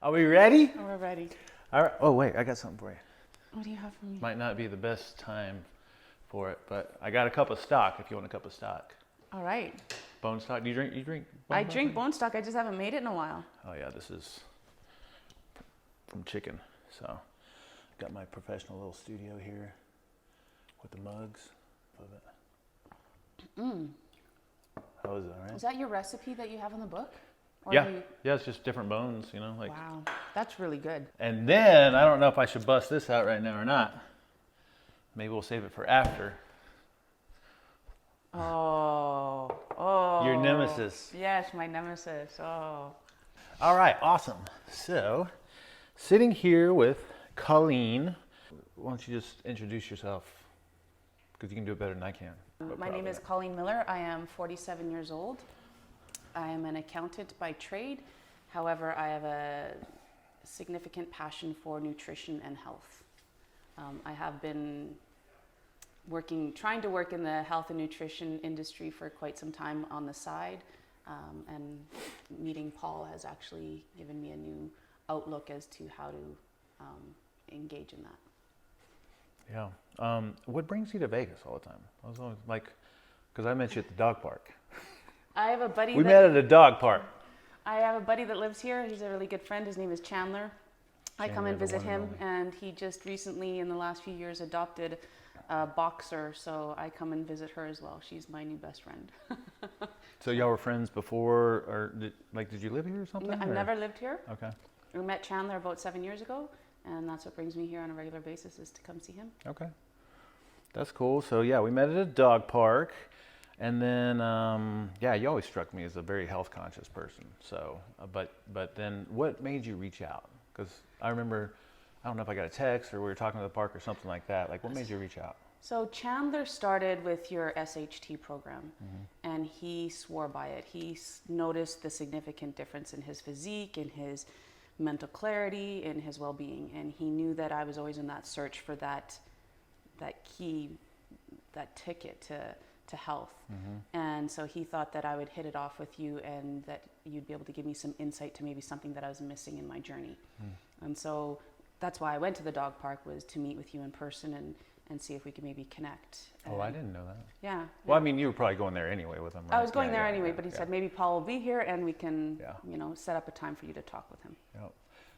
Are we ready? We're ready. All right. Oh, wait, I got something for you. What do you have for me? Might not be the best time for it, but I got a cup of stock if you want a cup of stock. All right. Bone stock? You drink bone I stock? drink bone stock. I just haven't made it in a while. Oh, yeah, this is from chicken. So, got my professional little studio here with the mugs. Love it. How is it, all right? Is that your recipe that you have in the book? Or Yeah. do you- Yeah, it's just different bones, you know? Like. Wow, that's really good. And then, I don't know if I should bust this out right now or not. Maybe we'll save it for after. Oh. Your nemesis. Yes, my nemesis. Oh. All right, awesome. So, sitting here with Colleen, why don't you just introduce yourself? Because you can do it better than I can. My name is Colleen Miller. I am 47 years old. I am an accountant by trade. However, I have a significant passion for nutrition and health. I have been trying to work in the health and nutrition industry for quite some time on the side. And meeting Paul has actually given me a new outlook as to how to engage in that. Yeah. What brings you to Vegas all the time? I was always like, because I met you at the dog park. I have a buddy. We met at a dog park. I have a buddy that lives here. He's a really good friend. His name is Chandler. I come and visit him, and he just recently, in the last few years, adopted a boxer. So I come and visit her as well. She's my new best friend. So y'all were friends before, or did you live here or something? I've never lived here. Okay. We met Chandler about 7 years ago, and that's what brings me here on a regular basis, is to come see him. Okay. That's cool. So yeah, we met at a dog park. And then, yeah, you always struck me as a very health conscious person. So, but then what made you reach out? Because I remember, I don't know if I got a text or we were talking at the park or something like that. Like, what made you reach out? So Chandler started with your SHT program, and he swore by it. He noticed the significant difference in his physique, in his mental clarity, in his well-being. And he knew that I was always in that search for that key, that ticket to health. And so he thought that I would hit it off with you and that you'd be able to give me some insight to maybe something that I was missing in my journey. And so that's why I went to the dog park, was to meet with you in person and see if we could maybe connect. Oh, I didn't know that. Yeah. Well, I mean, you were probably going there anyway with him, right? I was going there anyway, but he said maybe Paul will be here and we can, set up a time for you to talk with him. Yep.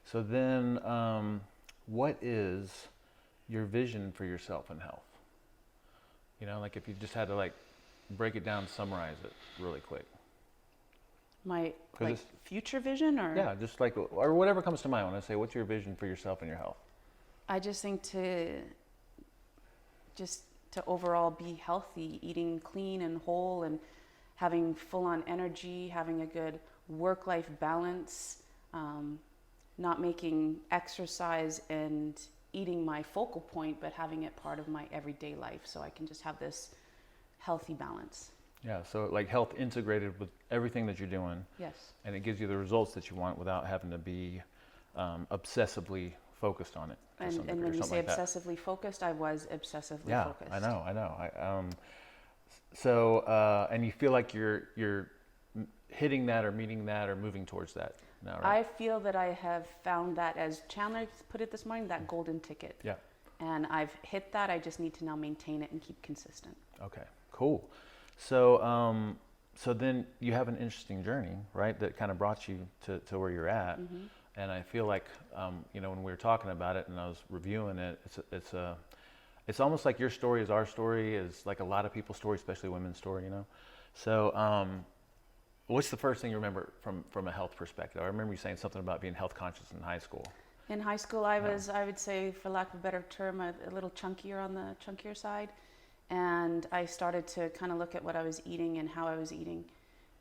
So then, what is your vision for yourself in health? You know, like if you just had to break it down, summarize it really quick. My future vision, or? Yeah, just or whatever comes to mind when I say, what's your vision for yourself and your health? I just think to overall be healthy, eating clean and whole, and having full-on energy, having a good work-life balance, not making exercise and eating my focal point, but having it part of my everyday life, so I can just have this healthy balance. Yeah, so health integrated with everything that you're doing. Yes. And it gives you the results that you want without having to be obsessively focused on it. And when you say obsessively focused, I was obsessively focused. Yeah, I know. So, and you feel like you're hitting that or meeting that or moving towards that now, right? I feel that I have found that, as Chandler put it this morning, that golden ticket. Yeah. And I've hit that. I just need to now maintain it and keep consistent. Okay, cool. So, so then you have an interesting journey, right? That kind of brought you to where you're at. And I feel like, when we were talking about it and I was reviewing it, it's almost like your story is our story, is like a lot of people's story, especially women's story, So, what's the first thing you remember from a health perspective? I remember you saying something about being health conscious in high school. In high school, I would say, for lack of a better term, a little chunkier on the chunkier side. And I started to kind of look at what I was eating and how I was eating.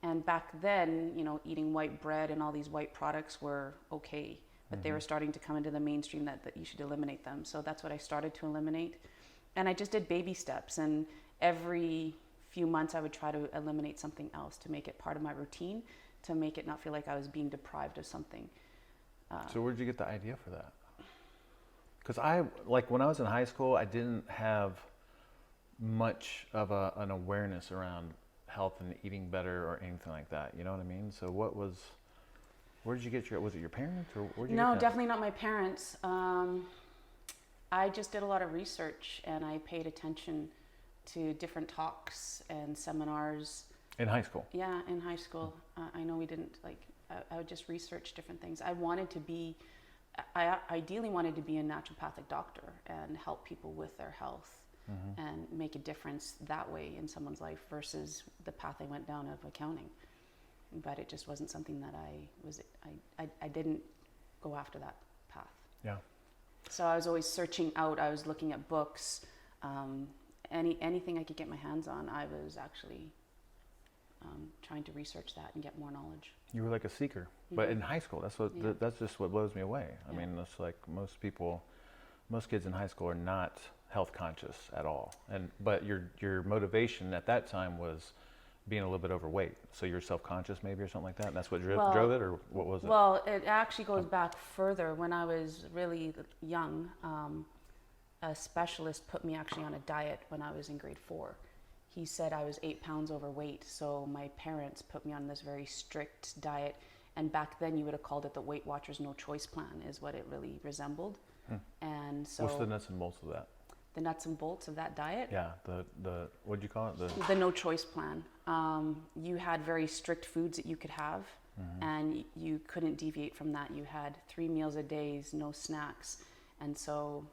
And back then, eating white bread and all these white products were okay, but they were starting to come into the mainstream that you should eliminate them. So that's what I started to eliminate. And I just did baby steps. And every few months, I would try to eliminate something else to make it part of my routine, to make it not feel like I was being deprived of something. So where did you get the idea for that? Because when I was in high school, I didn't have much of an awareness around health and eating better or anything like that. You know what I mean? So what was Where did you get was it your parents or where did you No, get that? definitely not my parents. I just did a lot of research and I paid attention to different talks and seminars. In high school? Yeah, in high school. I know we didn't I would just research different things. I ideally wanted to be a naturopathic doctor and help people with their health and make a difference that way in someone's life versus the path I went down of accounting. But it just wasn't something that I didn't go after that path. Yeah. So I was always searching out, I was looking at books, anything I could get my hands on, I was actually trying to research that and get more knowledge. You were like a seeker, but in high school, that's just what blows me away. I mean, it's like most kids in high school are not health conscious at all. But your motivation at that time was being a little bit overweight. So you're self-conscious maybe or something like that? And that's what drove it, or what was it? Well, it actually goes back further. When I was really young, a specialist put me actually on a diet when I was in grade 4. He said I was 8 pounds overweight, so my parents put me on this very strict diet. And back then you would have called it the Weight Watchers No Choice Plan, is what it really resembled. And so what's the nuts and bolts of that? The nuts and bolts of that diet? Yeah, the what'd you call it? The No Choice Plan. You had very strict foods that you could have, and you couldn't deviate from that. You had 3 meals a day, no snacks, and so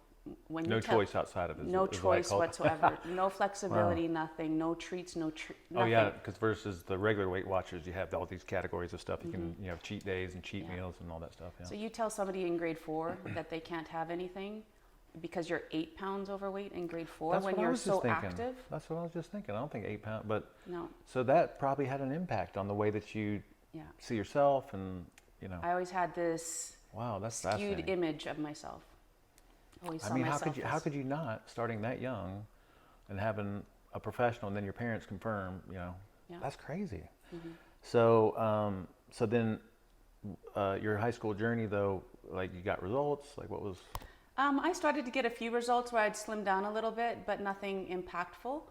when you choice outside of it. No choice whatsoever. No flexibility, nothing. No treats, nothing. Oh yeah, because versus the regular Weight Watchers, you have all these categories of stuff. You can have cheat days and cheat meals and all that stuff. Yeah. So you tell somebody in grade 4 that they can't have anything because you're 8 pounds overweight in grade 4 That's when what I you're was so just thinking. active. That's what I was just thinking. I don't think 8 pounds, but no. So that probably had an impact on the way that you see yourself, and I always had this that's skewed fascinating. image of myself. Always saw I mean, myself how could you not, starting that young and having a professional and then your parents confirm, that's crazy. So so then your high school journey though, like you got results, like what was? I started to get a few results where I'd slim down a little bit, but nothing impactful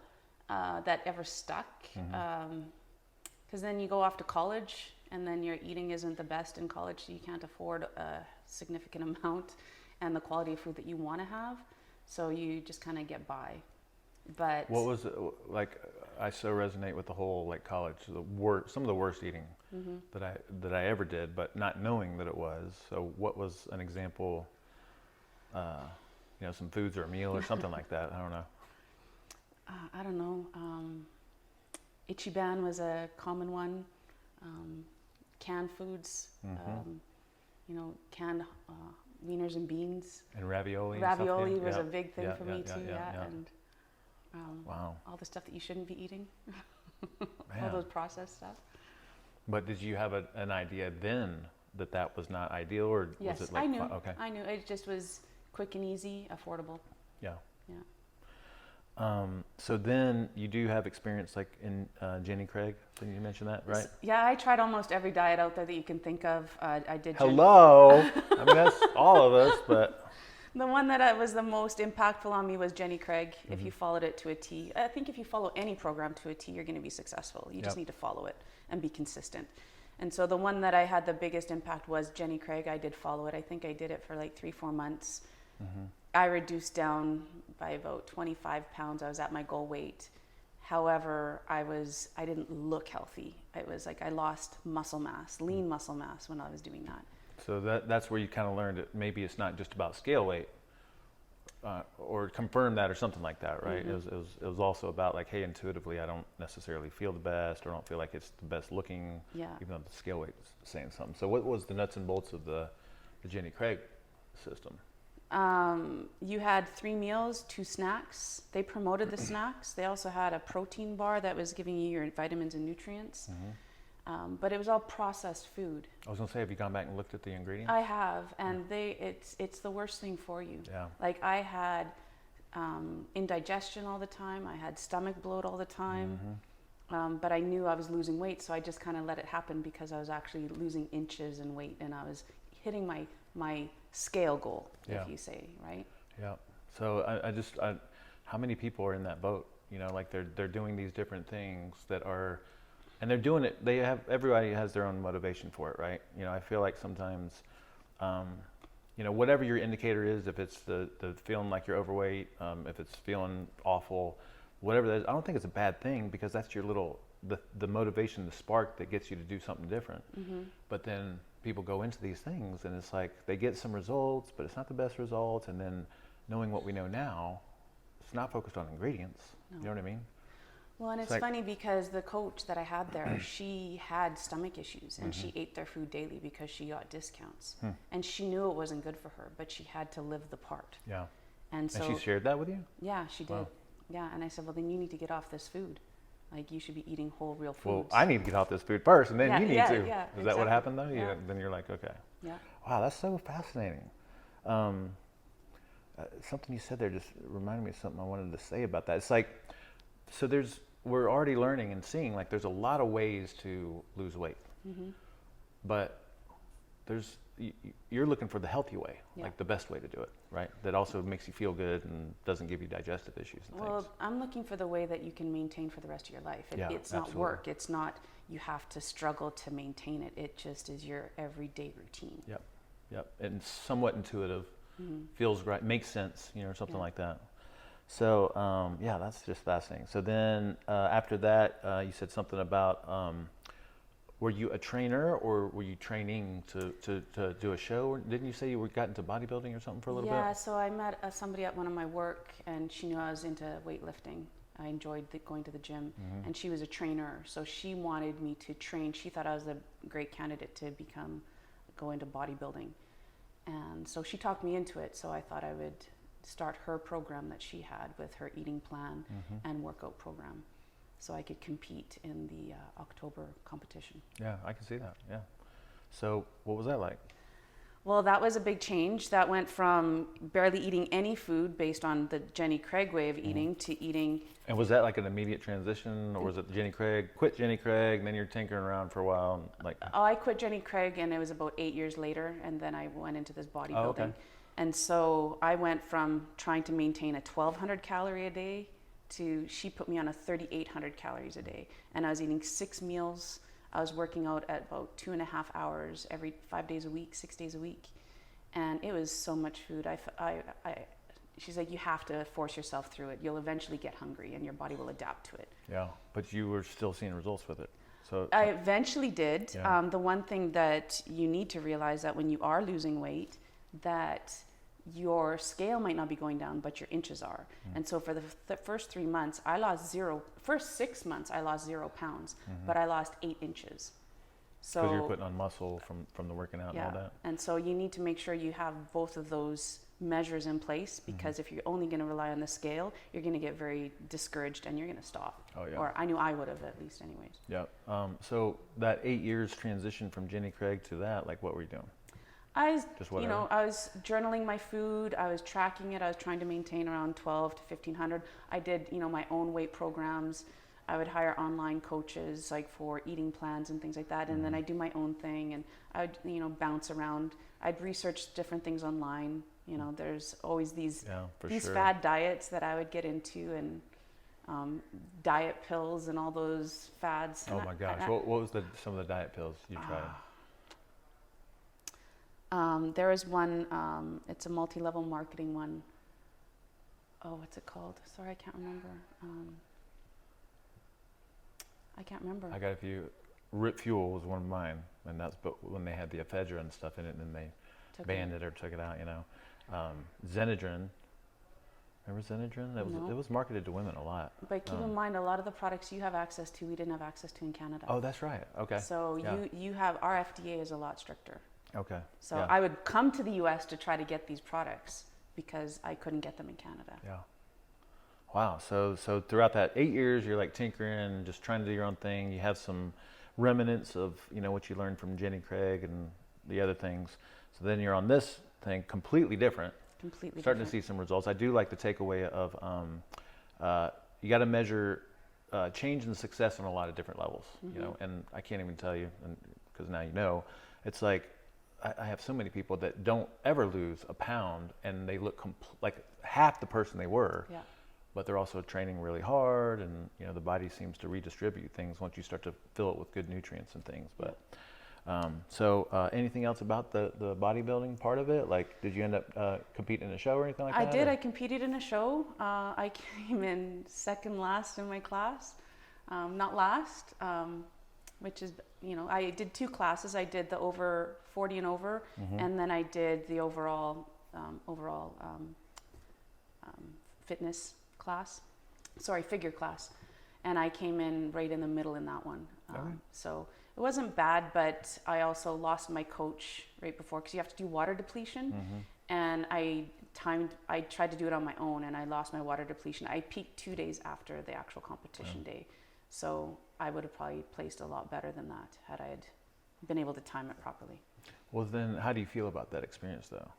that ever stuck. Because then you go off to college and then your eating isn't the best in college, so you can't afford a significant amount and the quality of food that you want to have, so you just kind of get by. But what was it like? I so resonate with the whole like college, some of the worst eating that I ever did, but not knowing that it was. So what was an example? Some foods or a meal or something like that. I don't know. I don't know. Ichiban was a common one. Canned foods. Canned wieners and beans. And ravioli. Ravioli and stuff, was a big thing for me too. And wow. all the stuff that you shouldn't be eating. Man. All those processed stuff. But did you have an idea then that was not ideal, or yes, was it like I knew. Okay. I knew it just was quick and easy, affordable. Yeah. Yeah. So then you do have experience like in Jenny Craig. Didn't you mention that, right? Yeah, I tried almost every diet out there that you can think of. I did. Hello. I mean, that's all of us, but. The one that was the most impactful on me was Jenny Craig. If you followed it to a T, I think if you follow any program to a T, you're going to be successful. You just need to follow it and be consistent. And so the one that I had the biggest impact was Jenny Craig. I did follow it. I think I did it for like 3-4 months. I reduced down by about 25 pounds. I was at my goal weight. However, I didn't look healthy. It was like I lost muscle mass, lean muscle mass when I was doing that. So that's where you kind of learned that maybe it's not just about scale weight, or confirm that or something like that, right? It was also about like, hey, intuitively, I don't necessarily feel the best, or I don't feel like it's the best looking, even though the scale weight is saying something. So what was the nuts and bolts of the Jenny Craig system? You had 3 meals, 2 snacks. They promoted the snacks. They also had a protein bar that was giving you your vitamins and nutrients. But it was all processed food. I was gonna say, have you gone back and looked at the ingredients? I have, and it's the worst thing for you. Yeah. Like I had indigestion all the time. I had stomach bloat all the time. But I knew I was losing weight, so I just kind of let it happen because I was actually losing inches in weight, and I was hitting my scale goal, if you say, right? Yeah. So I how many people are in that boat? Like they're doing these different things that are And they're doing it. Everybody has their own motivation for it, right? You know, I feel like sometimes, you know, whatever your indicator is, if it's the feeling like you're overweight, if it's feeling awful, whatever that is, I don't think it's a bad thing, because that's your little, the motivation, the spark that gets you to do something different. But then people go into these things and it's like they get some results, but it's not the best results. And then knowing what we know now, it's not focused on ingredients. No. You know what I mean? Well, and it's funny because the coach that I had there, she had stomach issues, and she ate their food daily because she got discounts. And she knew it wasn't good for her, but she had to live the part. Yeah. And so she shared that with you? Yeah, she did. Wow. Yeah, and I said, well, then you need to get off this food. Like, you should be eating whole, real foods. Well, I need to get off this food first, and then you need to. Yeah, Is that what happened, though? Yeah. Then you're like, okay. Yeah. Wow, that's so fascinating. Something you said there just reminded me of something I wanted to say about that. It's like, so we're already learning and seeing, like, there's a lot of ways to lose weight. But you're looking for the healthy way, like the best way to do it, right? That also makes you feel good and doesn't give you digestive issues and things. Well, I'm looking for the way that you can maintain for the rest of your life. It's not work. It's not you have to struggle to maintain it. It just is your everyday routine. Yep. And somewhat intuitive, feels right, makes sense, you know, or something like that. So, yeah, that's just fascinating. So then after that, you said something about, were you a trainer or were you training to do a show? Or didn't you say you got into bodybuilding or something for a little bit? Yeah, so I met somebody at one of my work, and she knew I was into weightlifting. I enjoyed going to the gym, and she was a trainer, so she wanted me to train. She thought I was a great candidate to go into bodybuilding. And so she talked me into it, so I thought I would start her program that she had with her eating plan and workout program, so I could compete in the October competition. Yeah, I can see that, yeah. So what was that like? Well, that was a big change. That went from barely eating any food based on the Jenny Craig way of eating to eating. And was that like an immediate transition, or was it Jenny Craig, quit Jenny Craig, and then you're tinkering around for a while? And like, oh, I quit Jenny Craig, and it was about 8 years later, and then I went into this bodybuilding. Oh, okay. And so I went from trying to maintain a 1,200 calorie a day to, she put me on a 3,800 calories a day. And I was eating 6 meals. I was working out at about 2.5 hours every 5 days a week, 6 days a week. And it was so much food. She's like, you have to force yourself through it. You'll eventually get hungry and your body will adapt to it. Yeah, but you were still seeing results with it. So I eventually did. Yeah. The one thing that you need to realize that when you are losing weight, that your scale might not be going down, but your inches are. And so for the first 3 months, first 6 months, I lost 0 pounds, but I lost 8 inches. So because you're putting on muscle from the working out and all that. And so you need to make sure you have both of those measures in place, because if you're only going to rely on the scale, you're going to get very discouraged and you're going to stop. Oh, yeah. Or I knew I would have, at least anyways. Yeah. So that 8 years transition from Jenny Craig to that, like, what were you doing? I was journaling my food. I was tracking it. I was trying to maintain around 12 to 1,500. I did, my own weight programs. I would hire online coaches, like, for eating plans and things like that. And then I'd do my own thing, and I would, bounce around. I'd research different things online. There's always these fad diets that I would get into, and diet pills and all those fads. Oh my gosh! What was some of the diet pills you tried? There is one, it's a multi-level marketing one. Oh, what's it called? Sorry, I can't remember. I got a few. Rip Fuel was one of mine, and that's when they had the ephedra and stuff in it, and then they banned it or took it out, Zenadrin. Remember Zenadrin? It was marketed to women a lot. But keep in mind, a lot of the products you have access to, we didn't have access to in Canada. Oh, that's right. Okay. So you have, our FDA is a lot stricter. Okay. So I would come to the U.S. to try to get these products because I couldn't get them in Canada. Yeah. Wow. So throughout that 8 years, you're like tinkering, just trying to do your own thing. You have some remnants of what you learned from Jenny Craig and the other things. So then you're on this thing, completely different. Starting to see some results. I do like the takeaway of you got to measure change and success on a lot of different levels. And I can't even tell you, because now it's like. I have so many people that don't ever lose a pound, and they look like half the person they were, but they're also training really hard, and the body seems to redistribute things once you start to fill it with good nutrients and things. But anything else about the bodybuilding part of it? Like, did you end up competing in a show or anything like that? I did. I competed in a show. I came in second last in my class, not last, which is, I did 2 classes. I did the over 40 and over, and then I did the overall fitness class, figure class, and I came in right in the middle in that one. So it wasn't bad, but I also lost my coach right before, because you have to do water depletion, and I tried to do it on my own, and I lost my water depletion. I peaked 2 days after the actual competition day, so I would have probably placed a lot better than that had I been able to time it properly. Well, then how do you feel about that experience, though?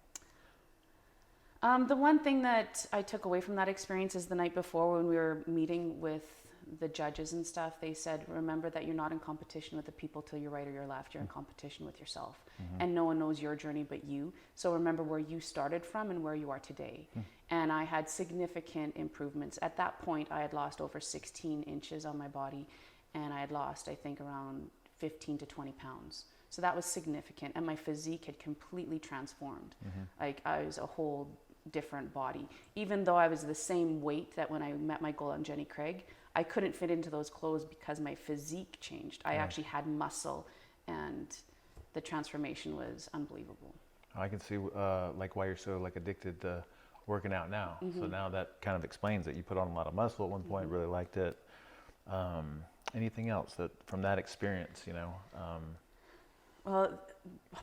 The one thing that I took away from that experience is the night before, when we were meeting with the judges and stuff, they said, remember that you're not in competition with the people to your right or your left. You're in competition with yourself. And no one knows your journey but you. So remember where you started from and where you are today. And I had significant improvements. At that point, I had lost over 16 inches on my body, and I had lost, I think, around 15 to 20 pounds. So that was significant. And my physique had completely transformed. Like, I was a whole different body. Even though I was the same weight that when I met my goal on Jenny Craig, I couldn't fit into those clothes because my physique changed. I actually had muscle, and the transformation was unbelievable. I can see like why you're so like addicted to working out now. So now that kind of explains it. You put on a lot of muscle at one point, really liked it. Anything else that from that experience, Well,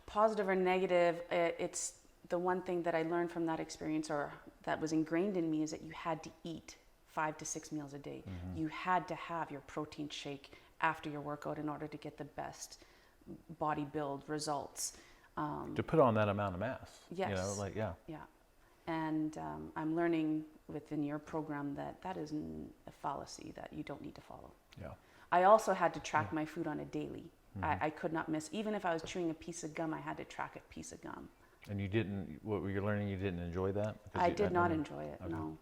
positive or negative, it's the one thing that I learned from that experience, or that was ingrained in me, is that you had to eat 5 to 6 meals a day. You had to have your protein shake after your workout in order to get the best body build results. To put on that amount of mass. Yes. Yeah. And I'm learning within your program that is a fallacy that you don't need to follow. Yeah. I also had to track my food on a daily. I could not miss. Even if I was chewing a piece of gum, I had to track a piece of gum. And you didn't, what were you learning, you didn't enjoy that? I did not enjoy it, no.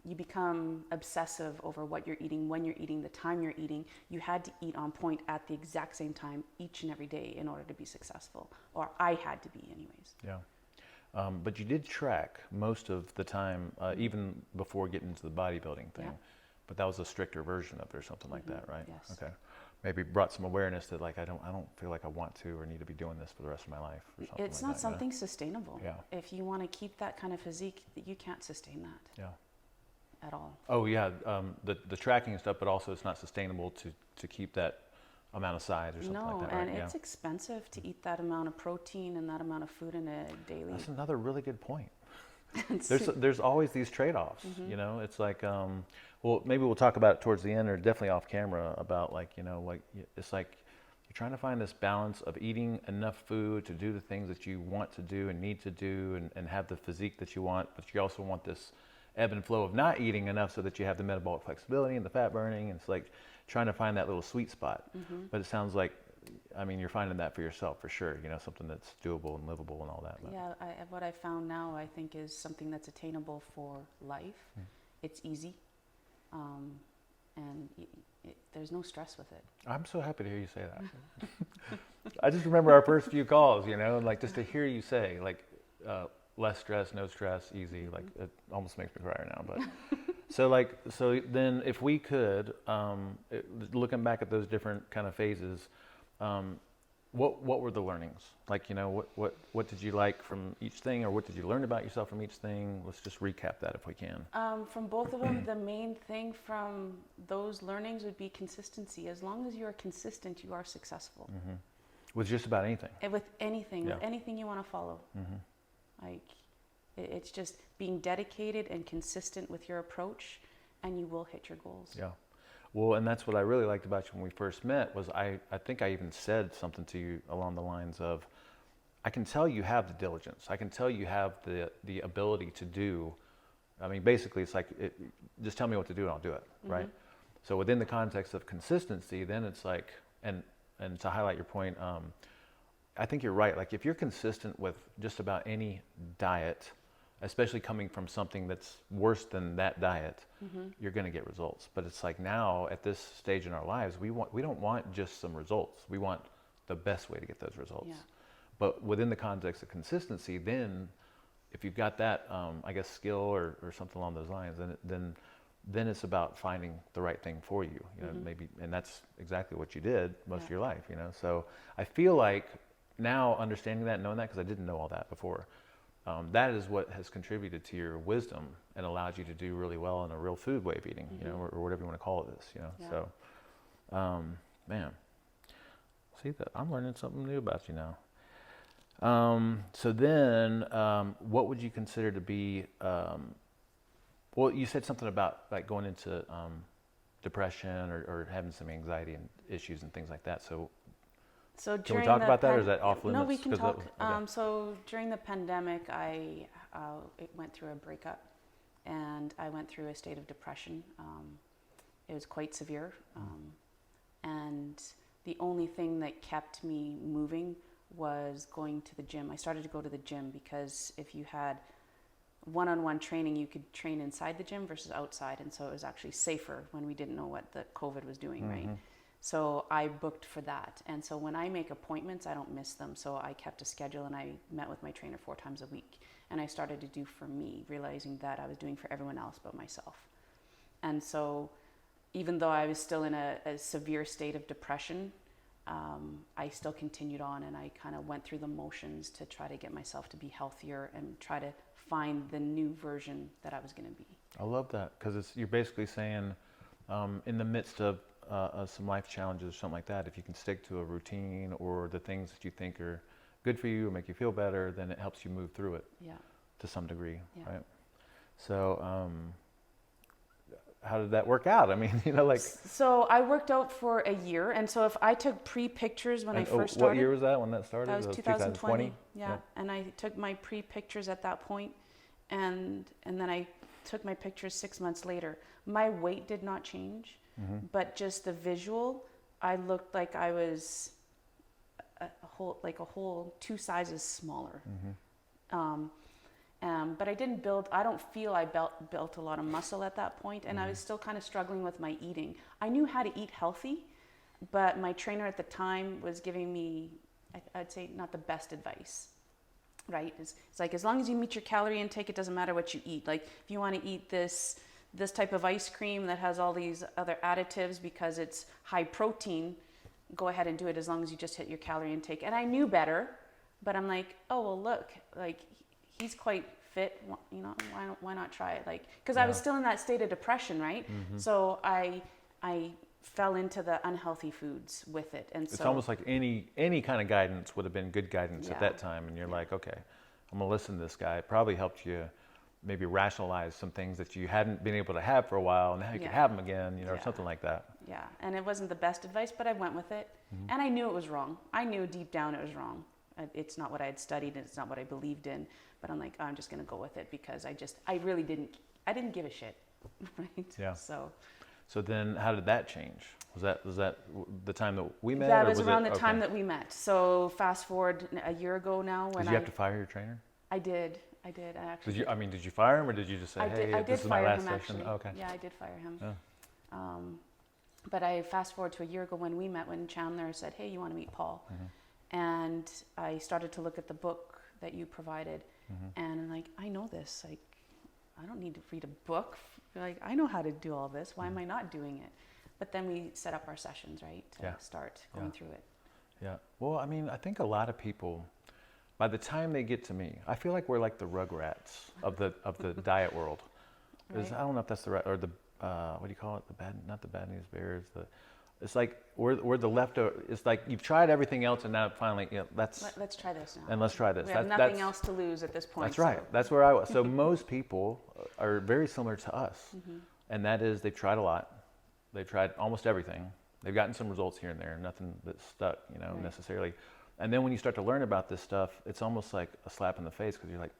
You become obsessive over what you're eating, when you're eating, the time you're eating. You had to eat on point at the exact same time each and every day in order to be successful. Or I had to be anyways. Yeah. But you did track most of the time, even before getting into the bodybuilding thing. Yeah. But that was a stricter version of it or something like that, right? Yes. Okay. Maybe brought some awareness that like I don't feel like I want to or need to be doing this for the rest of my life or something. It's like not that, something sustainable. Yeah. If you want to keep that kind of physique, you can't sustain that. Yeah. At all. Oh yeah, the tracking and stuff, but also it's not sustainable to keep that amount of size or something like that. No, and right? it's expensive to eat that amount of protein and that amount of food in a daily. That's another really good point. There's always these trade-offs, It's like, well, maybe we'll talk about it towards the end, or definitely off camera, about like, it's like you're trying to find this balance of eating enough food to do the things that you want to do and need to do, and have the physique that you want, but you also want this ebb and flow of not eating enough so that you have the metabolic flexibility and the fat burning. And it's like trying to find that little sweet spot. But it sounds like, I mean, you're finding that for yourself for sure, something that's doable and livable and all that. But. Yeah, what I found now, I think, is something that's attainable for life. It's easy, and there's no stress with it. I'm so happy to hear you say that. I just remember our first few calls, like just to hear you say, like, less stress, no stress, easy, like it almost makes me cry right now. But so then if we could, looking back at those different kind of phases, what were the learnings? Like, what did you like from each thing, or what did you learn about yourself from each thing? Let's just recap that if we can. From both of them, the main thing from those learnings would be consistency. As long as you are consistent, you are successful. With just about anything. With anything, Yeah. with anything you want to follow. Like, it's just being dedicated and consistent with your approach, and you will hit your goals. Yeah. Well, and that's what I really liked about you when we first met, was I think I even said something to you along the lines of, I can tell you have the diligence. I can tell you have the ability to do. I mean, basically, it's like, just tell me what to do and I'll do it, right? So within the context of consistency, then it's like, and to highlight your point, I think you're right. Like, if you're consistent with just about any diet, especially coming from something that's worse than that diet, you're going to get results. But it's like now at this stage in our lives, we don't want just some results. We want the best way to get those results. Yeah. But within the context of consistency, then if you've got that, I guess, skill or something along those lines, then it's about finding the right thing for you. You know, maybe, and that's exactly what you did most of your life. You know, so I feel like now understanding that, knowing that, because I didn't know all that before, that is what has contributed to your wisdom and allowed you to do really well in a real food way of eating. You know, or whatever you want to call it. This. You know, so man, see that I'm learning something new about you now. So then, what would you consider to be, well, you said something about like going into depression or having some anxiety and issues and things like that. So can we talk about that, or is that off limits? No, we can talk. Okay. So during the pandemic, I went through a breakup, and I went through a state of depression. It was quite severe, and the only thing that kept me moving was going to the gym. I started to go to the gym because if you had one-on-one training, you could train inside the gym versus outside, and so it was actually safer when we didn't know what the COVID was doing, right? So I booked for that, and so when I make appointments, I don't miss them. So I kept a schedule, and I met with my trainer 4 times a week, and I started to do for me, realizing that I was doing for everyone else but myself. And so even though I was still in a severe state of depression, I still continued on, and I kind of went through the motions to try to get myself to be healthier and try to find the new version that I was going to be. I love that, because you're basically saying in the midst of some life challenges or something like that, if you can stick to a routine or the things that you think are good for you or make you feel better, then it helps you move through it to some degree, right? So how did that work out? I mean, you know, like... So I worked out for a year, and so if I took pre-pictures when I first started... What year was that when that started? That was 2020. Yeah, and I took my pre-pictures at that point, and then I took my pictures 6 months later. My weight did not change, but just the visual, I looked like I was a whole 2 sizes smaller. But I didn't build, I don't feel I built a lot of muscle at that point, and I was still kind of struggling with my eating. I knew how to eat healthy, but my trainer at the time was giving me, I'd say, not the best advice, right? It's like, as long as you meet your calorie intake, it doesn't matter what you eat. Like, if you want to eat this type of ice cream that has all these other additives because it's high protein, go ahead and do it as long as you just hit your calorie intake. And I knew better, but I'm like, oh, well, look, like, he's quite fit, you know, why not try it? Like, because I was still in that state of depression, right? So I fell into the unhealthy foods with it. And so it's almost like any kind of guidance would have been good guidance at that time. And you're like, okay, I'm gonna listen to this guy. It probably helped you maybe rationalize some things that you hadn't been able to have for a while, and now you can have them again, you know, or something like that. Yeah, and it wasn't the best advice, but I went with it. And I knew it was wrong. I knew deep down it was wrong. It's not what I had studied, and it's not what I believed in. But I'm like, oh, I'm just going to go with it because I really didn't give a shit, right? Yeah. So then how did that change? Was that the time that we met? That was around the time that we met. So fast forward a year ago now. When did you have to fire your trainer? I did. I actually. Did you fire him, or did you just say, hey, this is my last session? Actually. Oh, okay. Yeah, I did fire him. Yeah. But I fast forward to a year ago when we met, when Chandler said, hey, you want to meet Paul? And I started to look at the book that you provided. And I'm like, I know this. Like, I don't need to read a book. Like, I know how to do all this. Why am I not doing it? But then we set up our sessions, right, to start going through it. Yeah. Well, I mean, I think a lot of people, by the time they get to me, I feel like we're like the Rugrats of the diet world. Right. I don't know if that's the right, or the what do you call it? Not the Bad News Bears. It's like we're the leftover. It's like you've tried everything else, and now finally, you know, let's try this now. And let's try this. We have nothing else to lose at this point. That's right. That's where I was. So most people are very similar to us, and that is they've tried a lot. They've tried almost everything. They've gotten some results here and there, nothing that's stuck, you know, necessarily. And then when you start to learn about this stuff, it's almost like a slap in the face because you're like,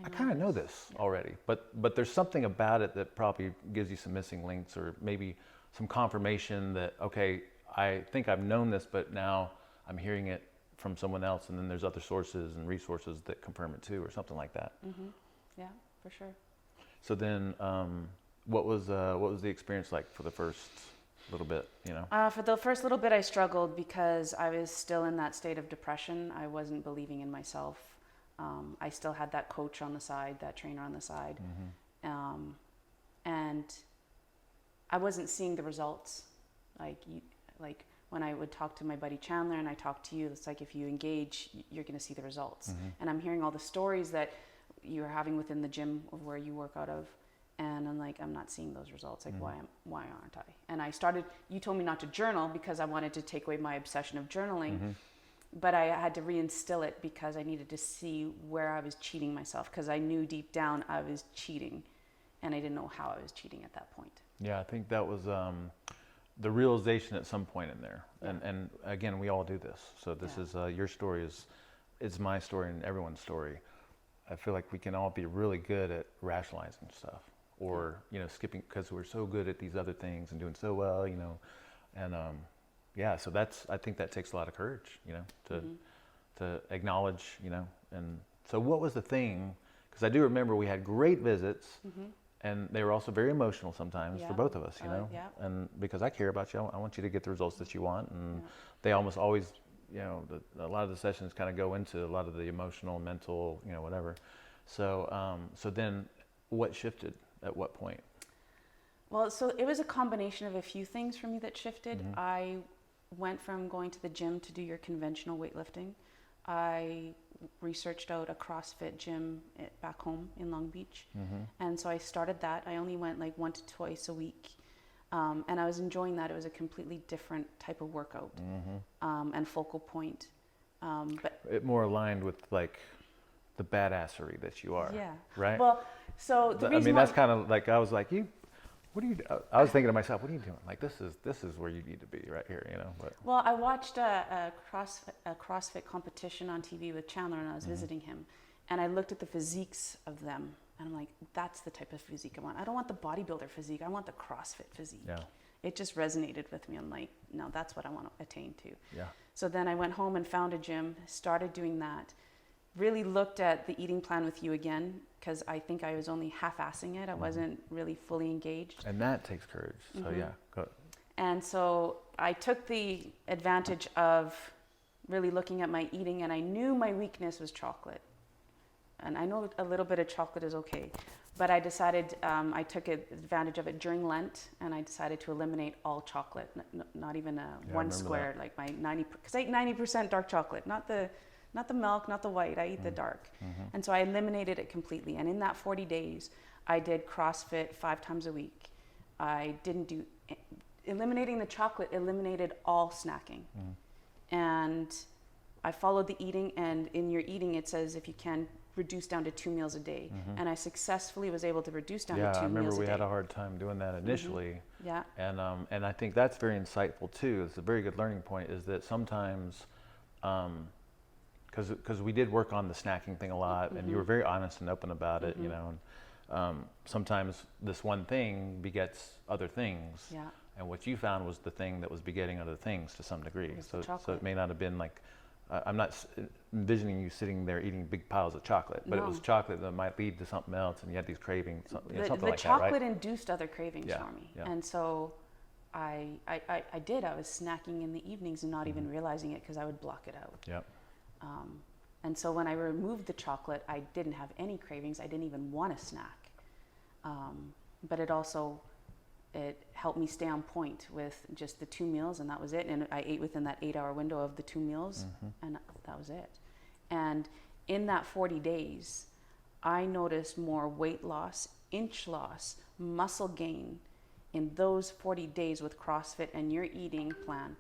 I kind of know this already, but there's something about it that probably gives you some missing links, or maybe some confirmation that, okay, I think I've known this, but now I'm hearing it from someone else, and then there's other sources and resources that confirm it too, or something like that. Mm-hmm. Yeah, for sure. So then, what was the experience like for the first little bit? You know, For the first little bit, I struggled because I was still in that state of depression. I wasn't believing in myself. I still had that coach on the side, that trainer on the side, and I wasn't seeing the results. Like when I would talk to my buddy Chandler and I talked to you, it's like if you engage, you're going to see the results. And I'm hearing all the stories that you're having within the gym of where you work out of, and I'm like, I'm not seeing those results. Like, why aren't I? And I started. You told me not to journal because I wanted to take away my obsession of journaling. But I had to reinstill it because I needed to see where I was cheating myself, because I knew deep down I was cheating, and I didn't know how I was cheating at that point. Yeah, I think that was the realization at some point in there. And again, we all do this. So this is your story is my story and everyone's story. I feel like we can all be really good at rationalizing stuff, or skipping because we're so good at these other things and doing so well, and so I think that takes a lot of courage, to acknowledge, and so what was the thing? Because I do remember we had great visits, and they were also very emotional sometimes for both of us, and because I care about you, I want you to get the results that you want, and they almost always, a lot of the sessions kind of go into a lot of the emotional, mental, whatever. So, so then what shifted at what point? Well, so it was a combination of a few things for me that shifted. I went from going to the gym to do your conventional weightlifting. I researched out a CrossFit gym back home in Long Beach. And so I started that. I only went like 1 to twice a week. And I was enjoying that. It was a completely different type of workout and focal point. But it more aligned with like the badassery that you are, right? Well, so the reason that's kind of like, I was like, what are you? I was thinking to myself, what are you doing? Like, this is where you need to be right here, But. Well, I watched a CrossFit competition on TV with Chandler, and I was visiting him, and I looked at the physiques of them, and I'm like, that's the type of physique I want. I don't want the bodybuilder physique. I want the CrossFit physique. Yeah. It just resonated with me. I'm like, no, that's what I want to attain to. Yeah. So then I went home and found a gym, started doing that. Really looked at the eating plan with you again, because I think I was only half-assing it. I wasn't really fully engaged. And that takes courage. So go. And so I took the advantage of really looking at my eating, and I knew my weakness was chocolate. And I know a little bit of chocolate is okay, but I decided, I took advantage of it during Lent, and I decided to eliminate all chocolate, not even one square, that. Like my 'cause I ate 90% dark chocolate, not the milk, not the white. I eat the dark. And so I eliminated it completely. And in that 40 days, I did CrossFit 5 times a week. I didn't do, eliminating the chocolate eliminated all snacking. And I followed the eating, and in your eating, it says if you can reduce down to 2 meals a day. And I successfully was able to reduce down to 2 meals a day. Yeah, I remember we had a hard time doing that initially. Yeah. And I think that's very insightful too. It's a very good learning point, is that sometimes, because we did work on the snacking thing a lot, and you were very honest and open about it, and sometimes this one thing begets other things. Yeah. And what you found was the thing that was begetting other things to some degree. So it may not have been like, I'm not envisioning you sitting there eating big piles of chocolate, but it was chocolate that might lead to something else, and you had these cravings, something like that, right? The chocolate induced other cravings for me. Yeah. And so I did. I was snacking in the evenings and not even realizing it, because I would block it out. Yep. And so when I removed the chocolate, I didn't have any cravings. I didn't even want to snack. But it helped me stay on point with just the 2 meals, and that was it. And I ate within that 8-hour window of the 2 meals, and that was it. And in that 40 days, I noticed more weight loss, inch loss, muscle gain in those 40 days with CrossFit and your eating plan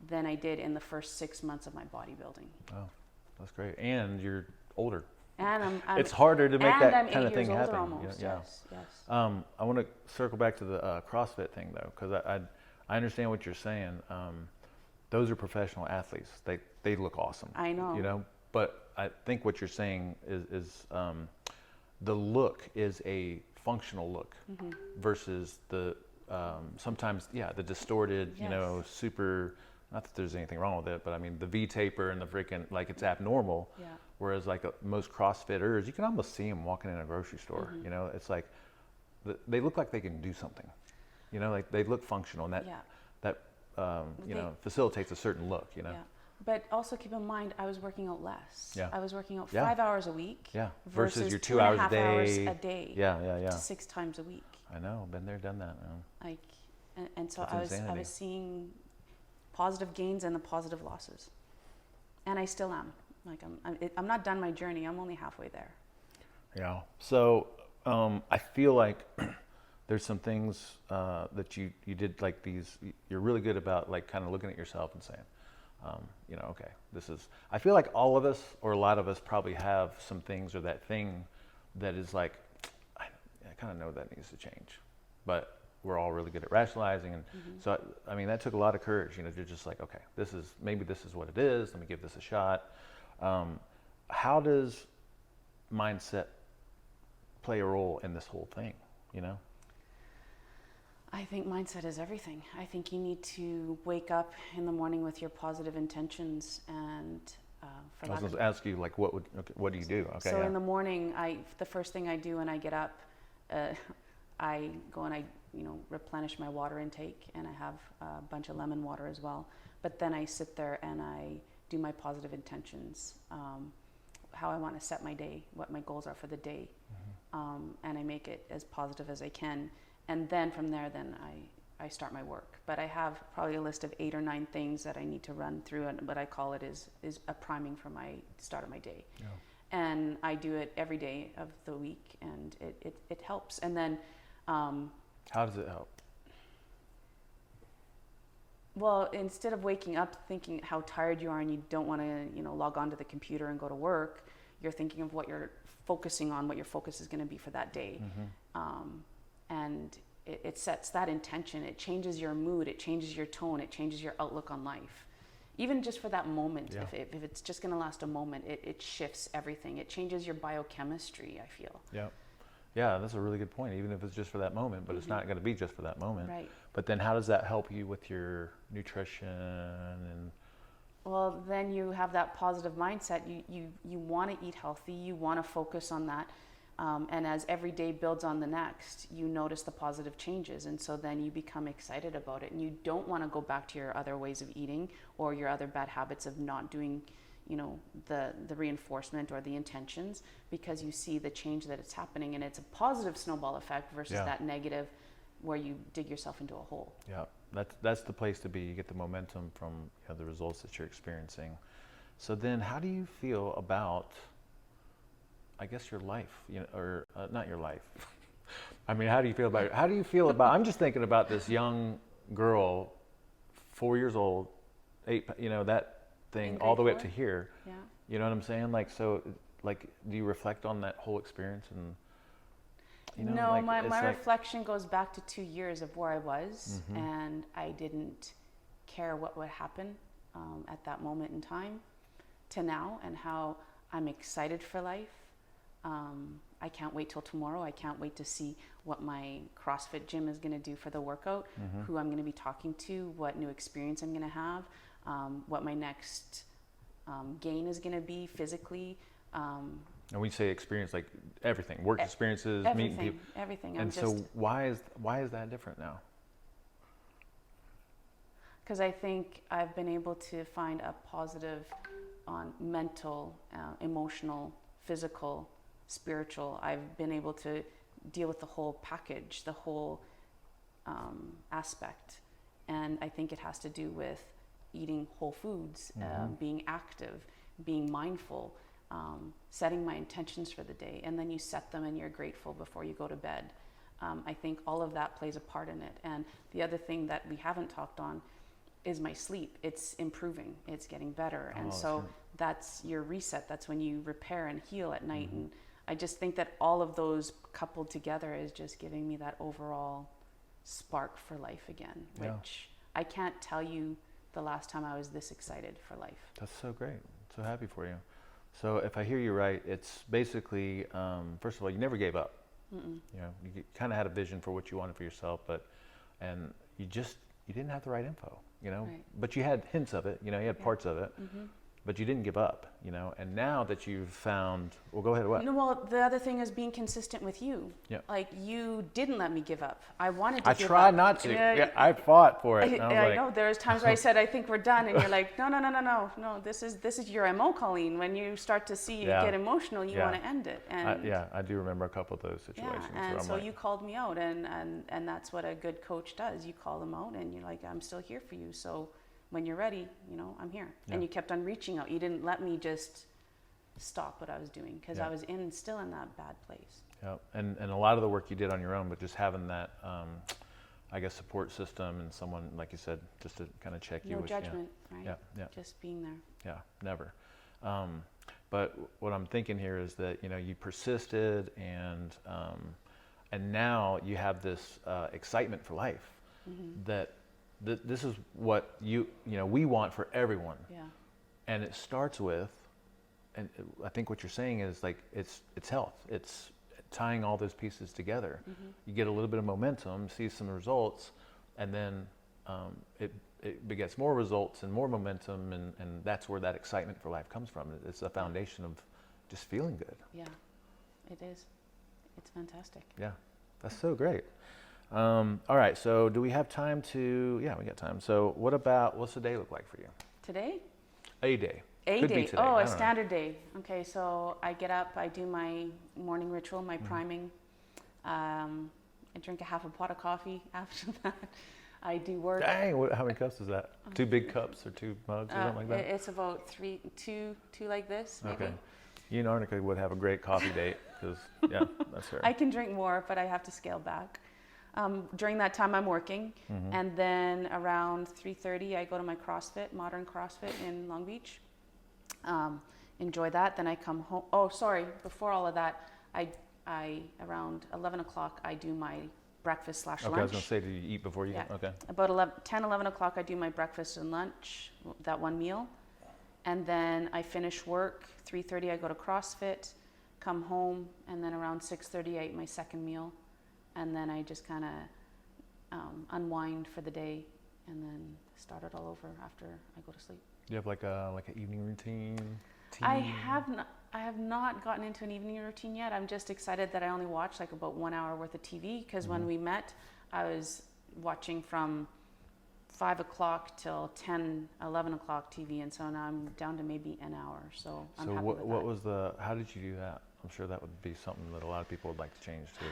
than I did in the first 6 months of my bodybuilding. Oh, that's great. And you're older. And it's harder to make that kind of thing happen. Almost. Yes. I want to circle back to the CrossFit thing though, because I understand what you're saying. Those are professional athletes. They look awesome. I know. But I think what you're saying is the look is a functional look versus the sometimes the distorted, super not that there's anything wrong with it, but I mean the V taper and the freaking, like, it's abnormal. Yeah. Whereas like most CrossFitters, you can almost see them walking in a grocery store. You know, it's like they look like they can do something. You know, like they look functional, and that you know, facilitates a certain look. You know. Yeah. But also keep in mind, I was working out less. Yeah. I was working out 5 hours a week. Yeah. Versus your 2 hours a 2.5 day. hours a day. Yeah. To 6 times a week. I know. Been there, done that. Man. Like, and so That's I was seeing positive gains and the positive losses, and I still am. Like I'm not done my journey. I'm only halfway there. Yeah. So I feel like there's some things that you did, like these. You're really good about like kind of looking at yourself and saying, you know, okay, this is. I feel like all of us, or a lot of us, probably have some things or that thing that is like, I kind of know that needs to change, but we're all really good at rationalizing, and so I mean that took a lot of courage, you know, to just like, okay, this is what it is. Let me give this a shot. How does mindset play a role in this whole thing? You know. I think mindset is everything. I think you need to wake up in the morning with your positive intentions, and I was going to ask you, like, what do you do? Okay. So in the morning, the first thing I do when I get up, I go and I replenish my water intake, and I have a bunch of lemon water as well. But then I sit there and I do my positive intentions, how I want to set my day, what my goals are for the day, and I make it as positive as I can. And then from there, then I start my work. But I have probably a list of 8 or 9 things that I need to run through, and what I call it is a priming for my start of my day. Yeah. And I do it every day of the week, and it helps. And then how does it help? Well, instead of waking up thinking how tired you are and you don't want to, log onto the computer and go to work, you're thinking of what you're focusing on, what your focus is going to be for that day. And it sets that intention. It changes your mood. It changes your tone. It changes your outlook on life. Even just for that moment, if it's just going to last a moment, it shifts everything. It changes your biochemistry, I feel. Yeah, that's a really good point. Even if it's just for that moment, but it's not going to be just for that moment. Right. But then how does that help you with your nutrition and? Well, then you have that positive mindset. You want to eat healthy. You want to focus on that. And as every day builds on the next, you notice the positive changes. And so then you become excited about it. And you don't want to go back to your other ways of eating or your other bad habits of not doing, the reinforcement or the intentions, because you see the change that it's happening. And it's a positive snowball effect versus that negative where you dig yourself into a hole. Yeah, that's the place to be. You get the momentum from the results that you're experiencing. So then how do you feel about, I guess, your life, or not your life. I mean, how do you feel about, I'm just thinking about this young girl, 4 years old, 8, that thing all the way up to here. Yeah. You know what I'm saying? Like, so, like, do you reflect on that whole experience? And, no, like, my reflection goes back to 2 years of where I was, and I didn't care what would happen at that moment in time to now, and how I'm excited for life. I can't wait till tomorrow. I can't wait to see what my CrossFit gym is going to do for the workout, who I'm going to be talking to, what new experience I'm going to have, what my next gain is going to be physically. And when you say experience, like everything, work experiences, meeting people. Everything. And so why is that different now? Because I think I've been able to find a positive on mental, emotional, physical, spiritual. I've been able to deal with the whole package, the whole aspect. And I think it has to do with eating whole foods, being active, being mindful, setting my intentions for the day. And then you set them and you're grateful before you go to bed. I think all of that plays a part in it. And the other thing that we haven't talked on is my sleep. It's improving. It's getting better. And so that's your reset. That's when you repair and heal at night. And I just think that all of those coupled together is just giving me that overall spark for life again, which I can't tell you the last time I was this excited for life. That's so great. So happy for you. So if I hear you right, it's basically, first of all, you never gave up. You kind of had a vision for what you wanted for yourself, and you you didn't have the right info, Right. but you had hints of it, you had parts of it, but you didn't give up, and now that you've found, well, go ahead, what? No, well, the other thing is being consistent with you. Yeah. Like, you didn't let me give up. I wanted to I give up. tried not to. Yeah, I fought for it. I know there's times where I said, I think we're done, and you're like, no, this is your MO, Colleen. When you start to see Yeah. it get emotional, you Yeah. want to end it. And I do remember a couple of those situations. yeah, and where I'm so like, you called me out, and that's what a good coach does. You call them out, and you're like, I'm still here for you. So when you're ready, I'm here. Yeah. And you kept on reaching out. You didn't let me just stop what I was doing, because Yeah. I was still in that bad place. yeah, and a lot of the work you did on your own, but just having that, I guess, support system and someone, like you said, just to kind of check you. No with, judgment, right? Yeah. Just being there. Yeah, never. But what I'm thinking here is that you persisted, and now you have this excitement for life. That this is what we want for everyone. Yeah. And it starts with, and I think what you're saying is like it's health. It's tying all those pieces together. You get a little bit of momentum, see some results, and then it begets more results and more momentum, and that's where that excitement for life comes from. It's the foundation of just feeling good. Yeah, it is. It's fantastic. Yeah, that's so great. All right, so do we have time to, yeah, we got time. So what's the day look like for you? Today? A day. A Could be day. today. Oh, I a don't know. standard day. Okay, so I get up, I do my morning ritual, my priming. I drink a half a pot of coffee after that. I do work. Dang, how many cups is that? 2 big cups or 2 mugs or something like that? It's about two like this, maybe. Okay. You and Arnica would have a great coffee date, because, yeah, that's her. I can drink more, but I have to scale back. During that time, I'm working, and then around 3:30, I go to my CrossFit, modern CrossFit in Long Beach. Enjoy that. Then I come home. Oh, sorry. Before all of that, I around 11 o'clock, I do my breakfast / lunch. Okay, I was going to say, do you eat before you? Yeah. Okay. About 11 o'clock, I do my breakfast and lunch, that one meal. And then I finish work. 3:30, I go to CrossFit, come home, and then around 6:30, I eat my second meal. And then I just kind of unwind for the day, and then start it all over after I go to sleep. Do you have like an evening routine? I have not gotten into an evening routine yet. I'm just excited that I only watch like about 1 hour worth of TV, because when we met, I was watching from 5 o'clock till 10, 11 o'clock TV, and so now I'm down to maybe an hour. So I'm happy with that. How did you do that? I'm sure that would be something that a lot of people would like to change too,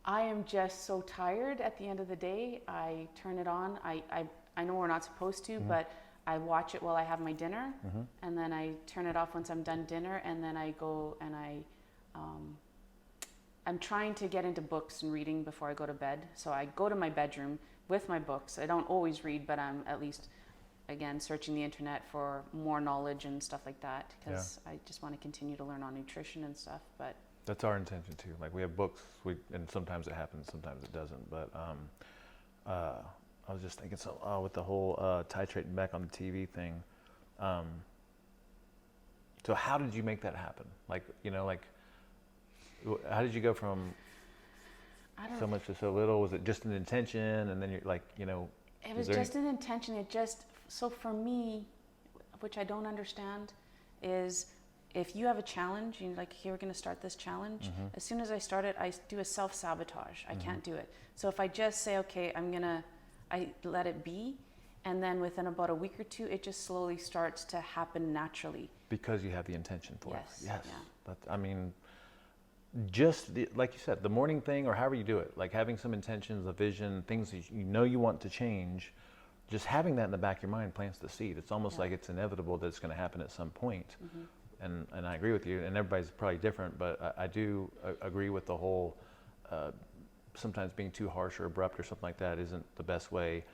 I am just so tired at the end of the day. I turn it on. I know we're not supposed to, but I watch it while I have my dinner, and then I turn it off once I'm done dinner, and then I go and I'm trying to get into books and reading before I go to bed. So I go to my bedroom with my books. I don't always read, but I'm at least, again, searching the internet for more knowledge and stuff like that, because I just want to continue to learn on nutrition and stuff. But that's our intention too. Like, we have books, and sometimes it happens, sometimes it doesn't. But I was just thinking, with the whole titrating back on the TV thing. So how did you make that happen? How did you go from so much to so little? Was it just an intention, and then you're like, it was just an intention. So for me, which I don't understand, is if you have a challenge, you're like, here, we're going to start this challenge. As soon as I start it, I do a self-sabotage. I can't do it. So if I just say, okay, I let it be, and then within about a week or two, it just slowly starts to happen naturally. Because you have the intention for it. Yes. Yeah. Like you said, the morning thing, or however you do it, like having some intentions, a vision, things that you want to change, just having that in the back of your mind plants the seed. It's almost like it's inevitable that it's going to happen at some point. And I agree with you, and everybody's probably different, but I do agree with the whole sometimes being too harsh or abrupt or something like that isn't the best way.